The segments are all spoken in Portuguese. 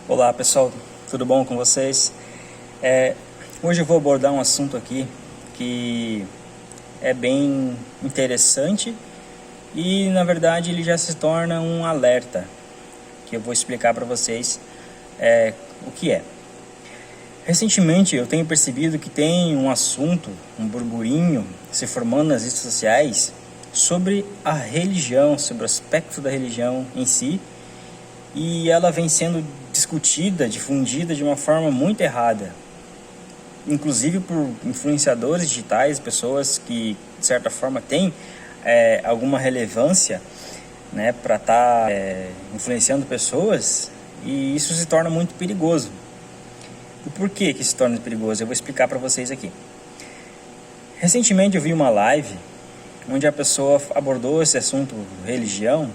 Olá pessoal, tudo bom com vocês? Hoje eu vou abordar um assunto aqui que é bem interessante e na verdade ele já se torna um alerta, que eu vou explicar para vocês o que é. Recentemente eu tenho percebido que tem um assunto, um burburinho se formando nas redes sociais sobre a religião, sobre o aspecto da religião em si, e ela vem sendo discutida, difundida de uma forma muito errada, inclusive por influenciadores digitais, pessoas que de certa forma têm alguma relevância, né, para estar influenciando pessoas, e isso se torna muito perigoso. E por que que se torna perigoso? Eu vou explicar para vocês aqui. Recentemente eu vi uma live onde a pessoa abordou esse assunto religião,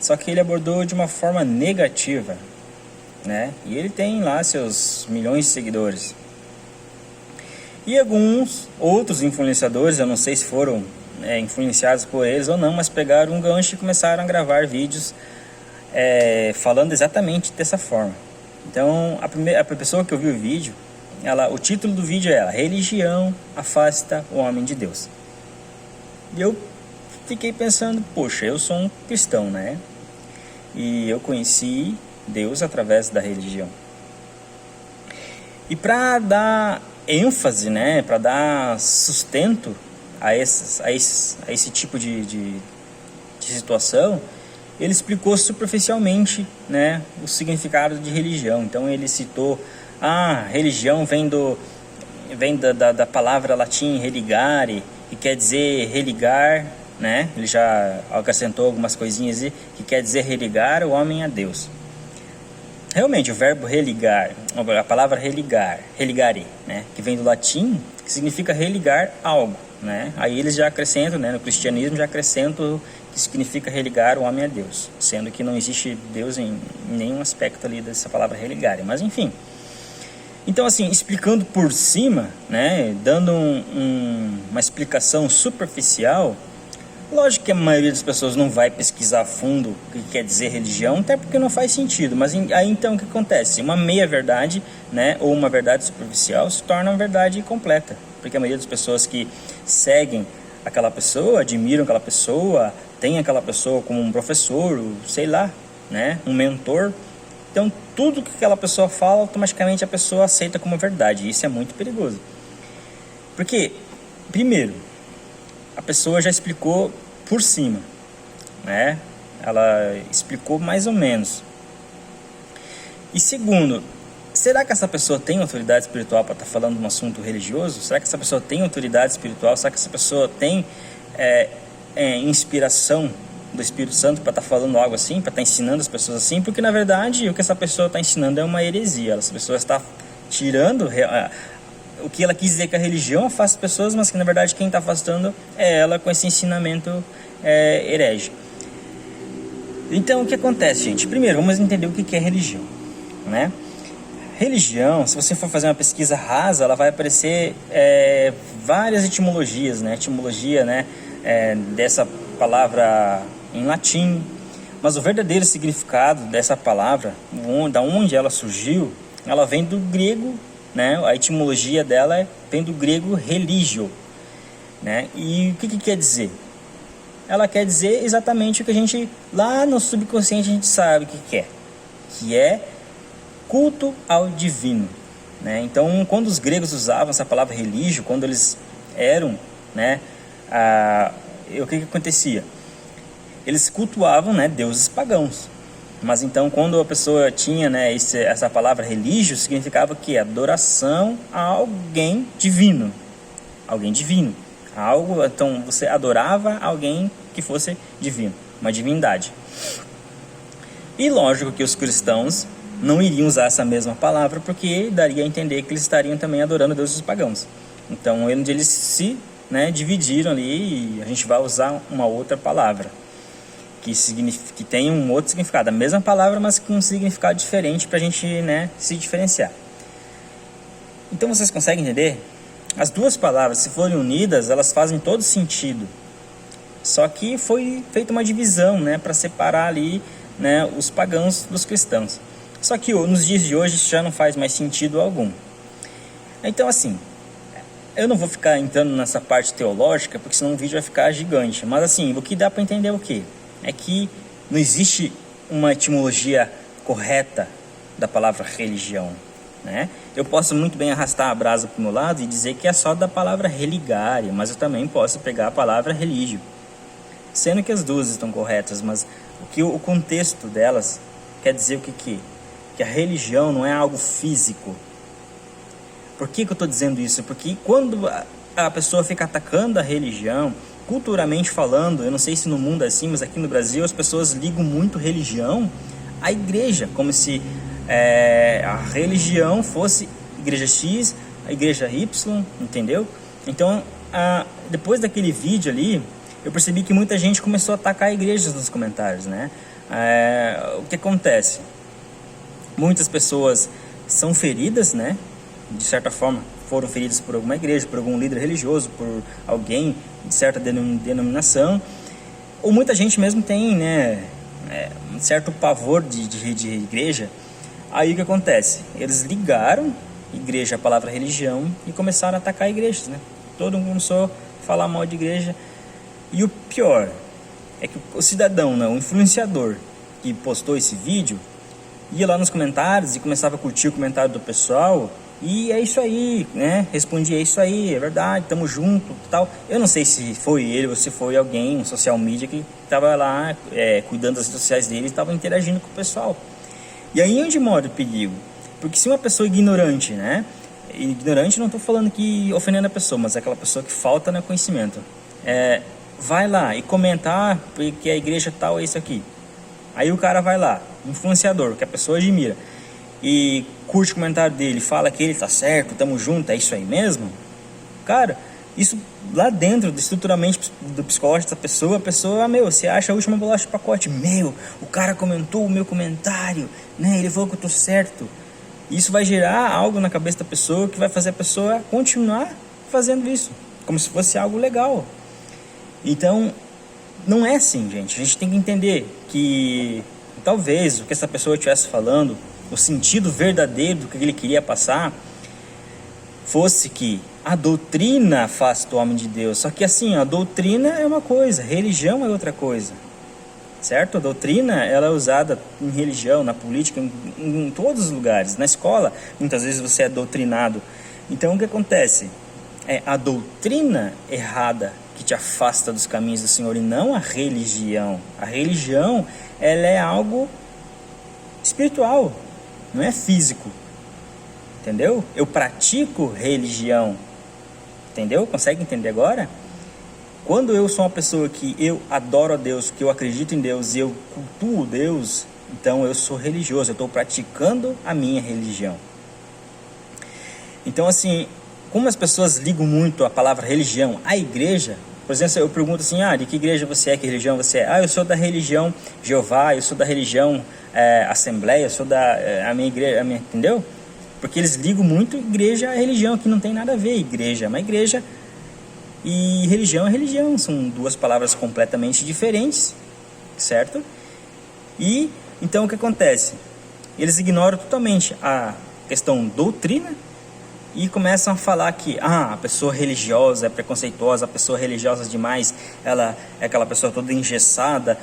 só que ele abordou de uma forma negativa, né? E ele tem lá seus milhões de seguidores. E alguns outros influenciadores, eu não sei se foram influenciados por eles ou não, mas pegaram um gancho e começaram a gravar vídeos falando exatamente dessa forma. Então, a pessoa que ouviu o vídeo, o título do vídeo é Religião afasta o homem de Deus. E eu fiquei pensando, poxa, eu sou um cristão, né? E eu conheci Deus através da religião. E para dar ênfase, né, para dar sustento a esse tipo de situação, ele explicou superficialmente, né, o significado de religião. Então ele citou, religião vem da palavra latim religare, que quer dizer religar, né? Ele já acrescentou algumas coisinhas aí, que quer dizer religar o homem a Deus. Realmente o verbo religar, a palavra religar, religare, né, que vem do latim, que significa religar algo, né? Aí eles já acrescentam, né, no cristianismo já acrescentam que significa religar o homem a Deus, sendo que não existe Deus em nenhum aspecto ali dessa palavra religare, mas enfim. Então, assim, explicando por cima, né, dando uma explicação superficial, lógico que a maioria das pessoas não vai pesquisar a fundo o que quer dizer religião, até porque não faz sentido. Mas aí então o que acontece? Uma meia-verdade, né, ou uma verdade superficial se torna uma verdade completa, porque a maioria das pessoas que seguem aquela pessoa, admiram aquela pessoa, tem aquela pessoa como um professor, sei lá, né, um mentor. Então tudo que aquela pessoa fala, automaticamente a pessoa aceita como verdade. E isso é muito perigoso. Porque, primeiro, a pessoa já explicou por cima, né? Ela explicou mais ou menos. E segundo, será que essa pessoa tem autoridade espiritual para estar falando de um assunto religioso? Será que essa pessoa tem autoridade espiritual? Será que essa pessoa tem inspiração do Espírito Santo para estar falando algo assim, para estar ensinando as pessoas assim? Porque na verdade o que essa pessoa está ensinando é uma heresia. Essa pessoa está tirando o que ela quis dizer que a religião afasta pessoas, mas que na verdade quem está afastando é ela com esse ensinamento herege. Então o que acontece, gente? Primeiro vamos entender o que é religião, né? Religião, se você for fazer uma pesquisa rasa, ela vai aparecer várias etimologias, né? Etimologia, né, dessa palavra em latim, mas o verdadeiro significado dessa palavra, da onde ela surgiu, ela vem do grego, né? A etimologia dela vem do grego religio, né? E o que quer dizer? Ela quer dizer exatamente o que a gente, lá no subconsciente, a gente sabe o que é culto ao divino, né? Então, quando os gregos usavam essa palavra religio, quando eles eram, né, o que acontecia? Eles cultuavam, né, deuses pagãos. Mas então, quando a pessoa tinha, né, essa palavra religio, significava que adoração a alguém divino. Alguém divino. Então, você adorava alguém que fosse divino, uma divindade. E lógico que os cristãos não iriam usar essa mesma palavra, porque daria a entender que eles estariam também adorando deuses pagãos. Então, eles se, né, dividiram ali, e a gente vai usar uma outra palavra que tem um outro significado, a mesma palavra, mas com um significado diferente para a gente, né, se diferenciar. Então vocês conseguem entender? As duas palavras, se forem unidas, elas fazem todo sentido. Só que foi feita uma divisão, né, para separar ali, né, os pagãos dos cristãos. Só que nos dias de hoje isso já não faz mais sentido algum. Então assim, eu não vou ficar entrando nessa parte teológica, porque senão o vídeo vai ficar gigante. Mas assim, o que dá para entender é o quê? É que não existe uma etimologia correta da palavra religião, né? Eu posso muito bem arrastar a brasa para o meu lado e dizer que é só da palavra religare, mas eu também posso pegar a palavra religio, sendo que as duas estão corretas, mas o contexto delas quer dizer o que? Que a religião não é algo físico. Por que eu estou dizendo isso? Porque quando a pessoa fica atacando a religião, culturalmente falando, eu não sei se no mundo é assim, mas aqui no Brasil as pessoas ligam muito religião à igreja, como se a religião fosse igreja X, a igreja Y, entendeu? Então, depois daquele vídeo ali, eu percebi que muita gente começou a atacar igrejas nos comentários, né? O que acontece? Muitas pessoas são feridas, né? De certa forma, foram feridas por alguma igreja, por algum líder religioso, por alguém de certa denominação, ou muita gente mesmo tem, né, um certo pavor de igreja. Aí o que acontece? Eles ligaram igreja à palavra religião e começaram a atacar igrejas, né? Todo mundo começou a falar mal de igreja. E o pior é que o cidadão, né, o influenciador que postou esse vídeo, ia lá nos comentários e começava a curtir o comentário do pessoal. E é isso aí, né? Respondia, é isso aí, é verdade, tamo junto, tal. Eu não sei se foi ele ou se foi alguém, um social media que estava lá cuidando das redes sociais dele e estava interagindo com o pessoal. E aí onde mora o perigo? Porque se uma pessoa ignorante, né? Ignorante não estou falando que ofendendo a pessoa, mas é aquela pessoa que falta no conhecimento. Vai lá e comenta, porque a igreja tal é isso aqui. Aí o cara vai lá, influenciador, que a pessoa admira, e curte o comentário dele, fala que ele tá certo, tamo junto, é isso aí mesmo. Cara, isso lá dentro, estruturalmente do psicológico dessa pessoa, a pessoa, você acha a última bolacha do pacote. O cara comentou o meu comentário, né? Ele falou que eu tô certo. Isso vai gerar algo na cabeça da pessoa que vai fazer a pessoa continuar fazendo isso, como se fosse algo legal. Então, não é assim, gente. A gente tem que entender que talvez o que essa pessoa estivesse falando, o sentido verdadeiro do que ele queria passar, fosse que a doutrina afasta o homem de Deus. Só que assim, a doutrina é uma coisa, religião é outra coisa, certo? A doutrina, ela é usada em religião, na política, em todos os lugares. Na escola, muitas vezes você é doutrinado. Então o que acontece? É a doutrina errada que te afasta dos caminhos do Senhor, e não a religião. A religião, ela é algo espiritual, não é físico, entendeu? Eu pratico religião, entendeu? Consegue entender agora? Quando eu sou uma pessoa que eu adoro a Deus, que eu acredito em Deus e eu cultuo Deus, então eu sou religioso, eu estou praticando a minha religião. Então assim, como as pessoas ligam muito a palavra religião à igreja, por exemplo, eu pergunto assim, de que igreja você é, que religião você é? Eu sou da religião Jeová, eu sou da religião Assembleia, eu sou da a minha igreja, entendeu? Porque eles ligam muito igreja à religião, que não tem nada a ver. Igreja é uma igreja e religião é religião, são duas palavras completamente diferentes, certo? E então o que acontece? Eles ignoram totalmente a questão doutrina e começam a falar que a pessoa religiosa é preconceituosa, a pessoa religiosa demais, ela é aquela pessoa toda engessada.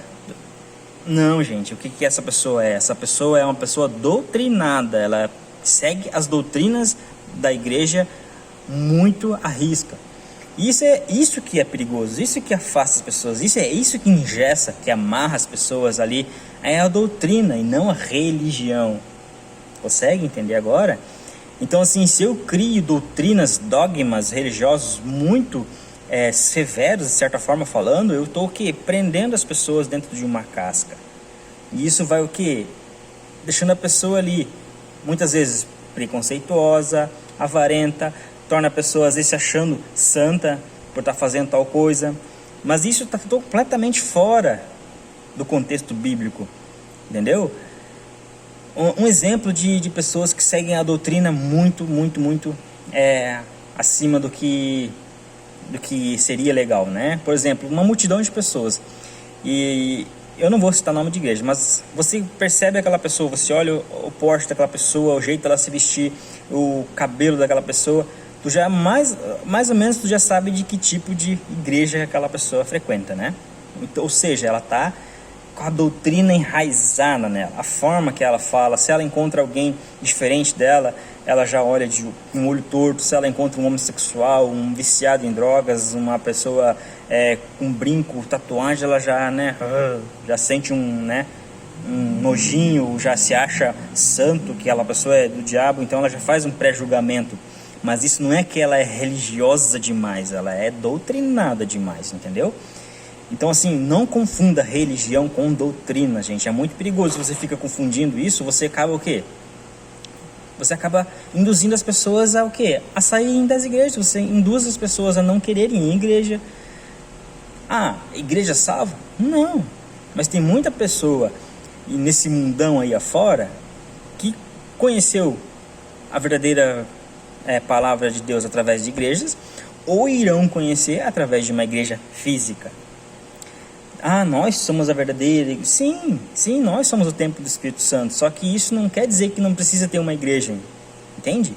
Não, gente, o que essa pessoa é? Essa pessoa é uma pessoa doutrinada, ela segue as doutrinas da igreja muito à risca. Isso que é perigoso, isso que afasta as pessoas, isso que engessa, que amarra as pessoas ali, é a doutrina e não a religião. Consegue entender agora? Então assim, se eu crio doutrinas, dogmas religiosos muito severos, de certa forma falando, eu estou prendendo as pessoas dentro de uma casca. E isso vai deixando a pessoa ali, muitas vezes preconceituosa, avarenta, torna a pessoa às vezes se achando santa por estar fazendo tal coisa. Mas isso está completamente fora do contexto bíblico, entendeu? Um exemplo de pessoas que seguem a doutrina muito acima do que seria legal, né? Por exemplo, uma multidão de pessoas. E eu não vou citar nome de igreja, mas você percebe aquela pessoa, você olha o porte daquela pessoa, o jeito dela se vestir, o cabelo daquela pessoa, tu já mais ou menos tu já sabe de que tipo de igreja aquela pessoa frequenta, né? Então, ou seja, ela tá com a doutrina enraizada nela, a forma que ela fala. Se ela encontra alguém diferente dela, ela já olha de um olho torto. Se ela encontra um homossexual, um viciado em drogas, uma pessoa com brinco, tatuagem, ela já, né, já sente um nojinho, já se acha santo, que aquela pessoa é do diabo, então ela já faz um pré-julgamento. Mas isso não é que ela é religiosa demais, ela é doutrinada demais, entendeu? Então, assim, não confunda religião com doutrina, gente. É muito perigoso. Se você fica confundindo isso, você acaba o quê? Você acaba induzindo as pessoas a o quê? A saírem das igrejas. Você induz as pessoas a não quererem ir em igreja. Ah, igreja salva? Não. Mas tem muita pessoa nesse mundão aí afora que conheceu a verdadeira palavra de Deus através de igrejas, ou irão conhecer através de uma igreja física. Ah, nós somos a verdadeira... Sim, nós somos o templo do Espírito Santo. Só que isso não quer dizer que não precisa ter uma igreja. Entende?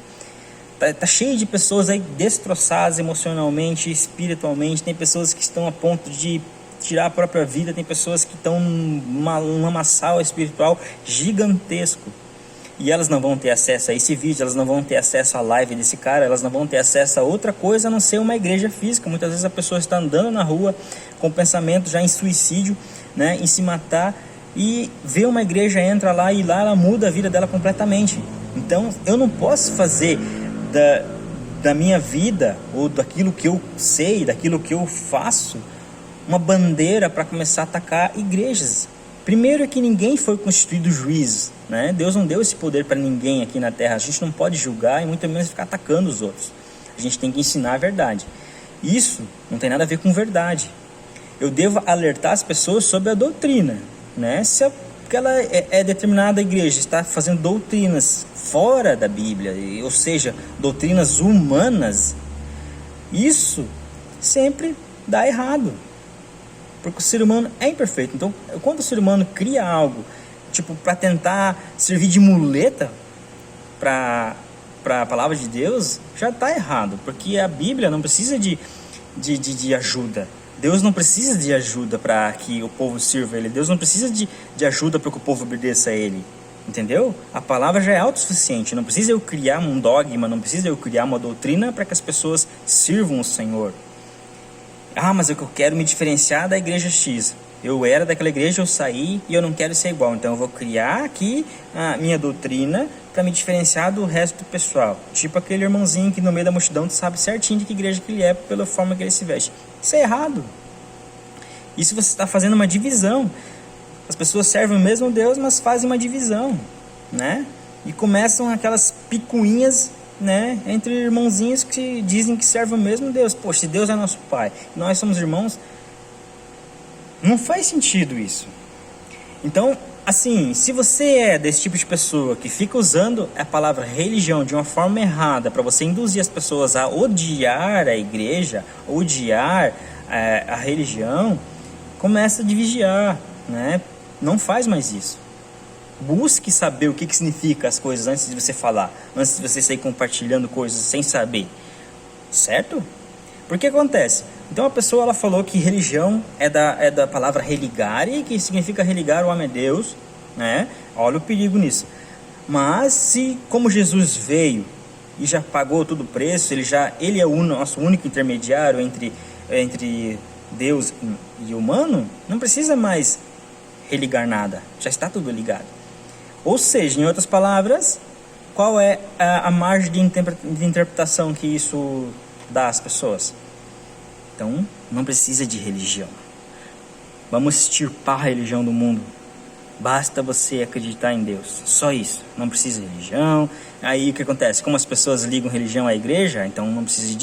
Tá cheio de pessoas aí destroçadas emocionalmente, espiritualmente. Tem pessoas que estão a ponto de tirar a própria vida. Tem pessoas que estão num lamaçal espiritual gigantesco. E elas não vão ter acesso a esse vídeo, elas não vão ter acesso à live desse cara, elas não vão ter acesso a outra coisa a não ser uma igreja física. Muitas vezes a pessoa está andando na rua com pensamento já em suicídio, né, em se matar, e vê uma igreja, entra lá e lá ela muda a vida dela completamente. Então eu não posso fazer da minha vida, ou daquilo que eu sei, daquilo que eu faço, uma bandeira para começar a atacar igrejas. Primeiro é que ninguém foi constituído juiz, né? Deus não deu esse poder para ninguém aqui na terra. A gente não pode julgar e muito menos ficar atacando os outros. A gente tem que ensinar a verdade. Isso não tem nada a ver com verdade. Eu devo alertar as pessoas sobre a doutrina, né? Se aquela determinada igreja está fazendo doutrinas fora da Bíblia, ou seja, doutrinas humanas, isso sempre dá errado. Porque o ser humano é imperfeito. Então, quando o ser humano cria algo, tipo, para tentar servir de muleta para a palavra de Deus, já está errado. Porque a Bíblia não precisa de ajuda. Deus não precisa de ajuda para que o povo sirva a Ele. Deus não precisa de ajuda para que o povo obedeça a Ele. Entendeu? A palavra já é autossuficiente. Não precisa eu criar um dogma, não precisa eu criar uma doutrina para que as pessoas sirvam o Senhor. Ah, mas eu quero me diferenciar da igreja X. Eu era daquela igreja, eu saí e eu não quero ser igual. Então eu vou criar aqui a minha doutrina para me diferenciar do resto do pessoal. Tipo aquele irmãozinho que no meio da multidão tu sabe certinho de que igreja que ele é pela forma que ele se veste. Isso é errado. Isso você está fazendo uma divisão. As pessoas servem o mesmo Deus, mas fazem uma divisão, né? E começam aquelas picuinhas, né, entre irmãozinhos que dizem que servem o mesmo Deus. Poxa, se Deus é nosso Pai, nós somos irmãos, não faz sentido isso. Então, assim, se você é desse tipo de pessoa que fica usando a palavra religião de uma forma errada para você induzir as pessoas a odiar a igreja, odiar a religião, começa a vigiar, né? Não faz mais isso. Busque saber o que significa as coisas antes de você falar, antes de você sair compartilhando coisas sem saber, certo? Porque acontece? Então a pessoa ela falou que religião é da palavra religare, que significa religar o homem a Deus, né? Olha o perigo nisso. Mas se, como Jesus veio e já pagou todo o preço, ele é o nosso único intermediário entre Deus e humano, não precisa mais religar nada, já está tudo ligado. Ou seja, em outras palavras, qual é a margem de interpretação que isso dá às pessoas? Então, não precisa de religião. Vamos extirpar a religião do mundo. Basta você acreditar em Deus. Só isso. Não precisa de religião. Aí o que acontece? Como as pessoas ligam religião à igreja, então não precisa de